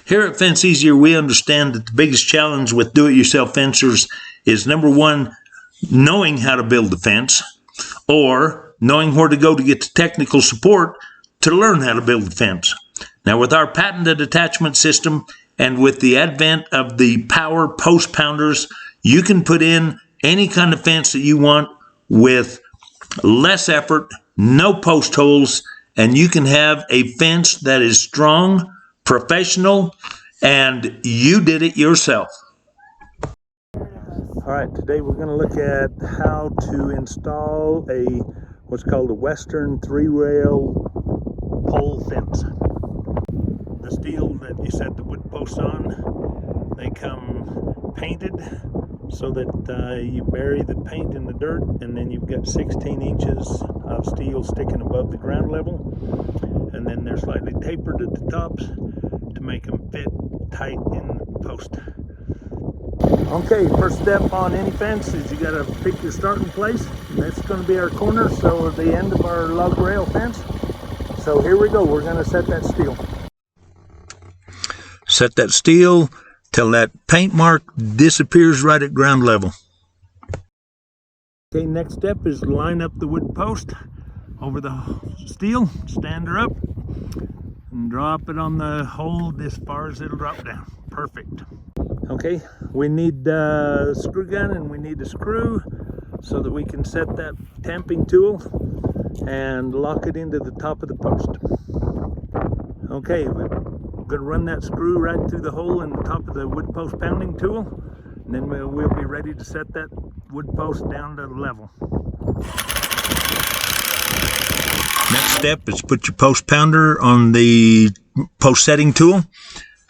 Here at Fence Easier, we understand that the biggest challenge with do-it-yourself fencers is, number one, knowing how to build the fence, or knowing where to go to get the technical support to learn how to build the fence. Now, with our patented attachment system and with the advent of the power post pounders, you can put in any kind of fence that you want with less effort, no post holes, and you can have a fence that is strong, professional, and you did it yourself. All right, today we're going to look at how to install what's called a Western 3-rail pole fence. The steel that you set the wood posts on, they come painted so that you bury the paint in the dirt, and then you've got 16 inches of steel sticking above the ground level, and then they're slightly tapered at the tops to make them fit tight in the post. Okay, first step on any fence is you got to pick your starting place. That's going to be our corner, so the end of our lug rail fence. So here we go, we're going to set that steel. Set that steel till that paint mark disappears right at ground level. Okay, next step is line up the wood post over the steel, stand her up, and drop it on the hole as far as it'll drop down. Perfect. Okay, we need a screw gun and we need a screw so that we can set that tamping tool and lock it into the top of the post. Okay, we're going to run that screw right through the hole in the top of the wood post pounding tool, and then we'll be ready to set that wood post down to level. Next step is put your post pounder on the post setting tool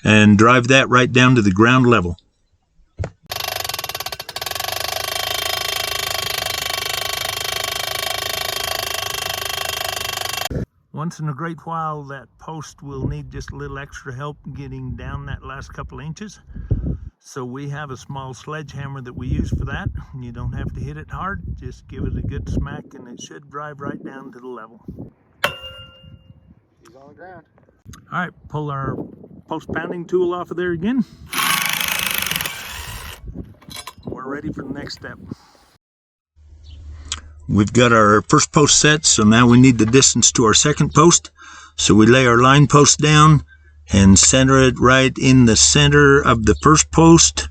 and drive that right down to the ground level. Once in a great while, that post will need just a little extra help getting down that last couple inches. So we have a small sledgehammer that we use for that. You don't have to hit it hard, just give it a good smack and it should drive right down to the level. He's on the ground. All right, pull our post pounding tool off of there again. We're ready for the next step. We've got our first post set, so now we need the distance to our second post. So we lay our line post down and center it right in the center of the first post.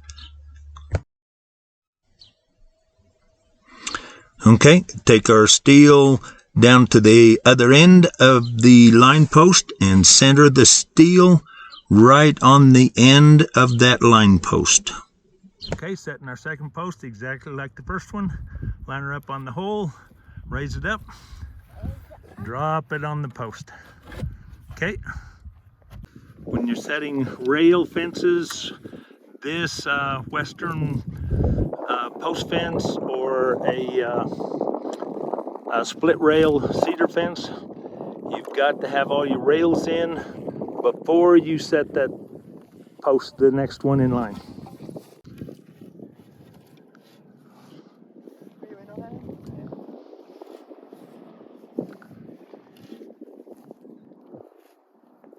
Okay, take our steel down to the other end of the line post and center the steel right on the end of that line post. Okay, setting our second post exactly like the first one. Line her up on the hole, raise it up, drop it on the post. Okay. When you're setting rail fences, this Western post fence or a split rail cedar fence, you've got to have all your rails in before you set that post, the next one in line.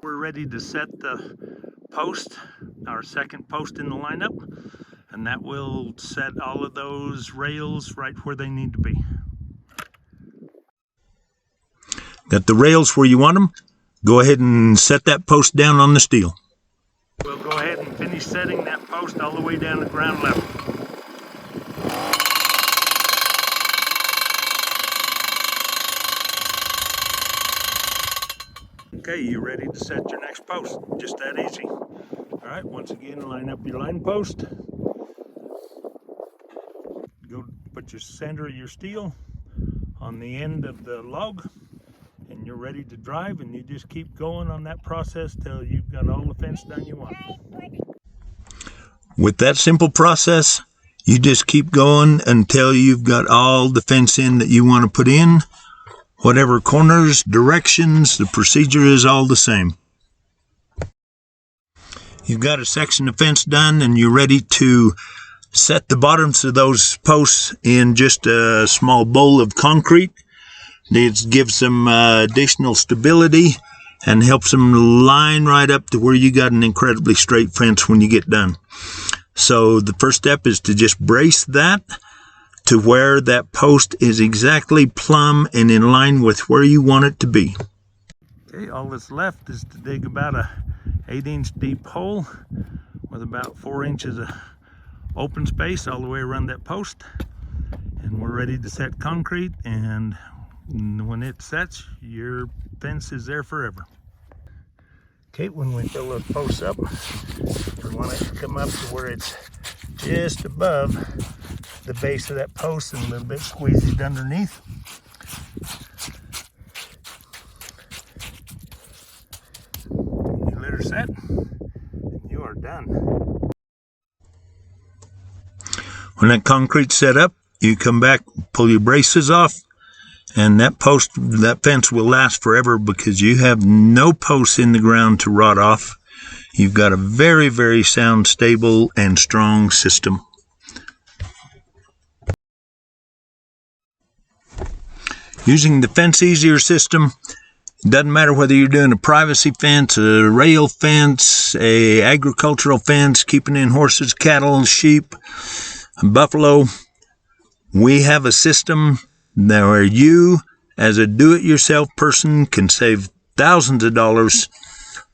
We're ready to set the post, our second post in the lineup, and that will set all of those rails right where they need to be. Got the rails where you want them? Go ahead and set that post down on the steel. We'll go ahead and finish setting that post all the way down to ground level. Okay, you're ready to set your next post. Just that easy. All right, once again, line up your line post. Go put your center of your steel on the end of the log, and you're ready to drive, and you just keep going on that process till you've got all the fence done you want. With that simple process, you just keep going until you've got all the fence in that you want to put in. Whatever corners, directions, the procedure is all the same. You've got a section of fence done and you're ready to set the bottoms of those posts in just a small bowl of concrete. It gives them additional stability and helps them line right up to where you got an incredibly straight fence when you get done. So the first step is to just brace that to where that post is exactly plumb and in line with where you want it to be. Okay, all that's left is to dig about a 8-inch deep hole with about 4 inches of open space all the way around that post, and we're ready to set concrete, and when it sets, your fence is there forever. Okay, when we fill those posts up, we want it to come up to where it's just above the base of that post and a little bit squeezed underneath. You let her set, and you are done. When that concrete's set up, you come back, pull your braces off, and that fence will last forever because you have no posts in the ground to rot off. You've got a very, very sound, stable, and strong system. Using the Fence Easier system, it doesn't matter whether you're doing a privacy fence, a rail fence, a agricultural fence, keeping in horses, cattle, sheep, buffalo. We have a system where you, as a do-it-yourself person, can save thousands of dollars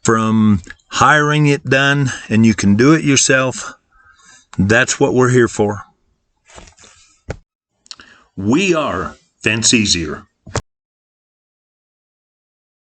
from hiring it done, and you can do it yourself. That's what we're here for. We are Fence Easier.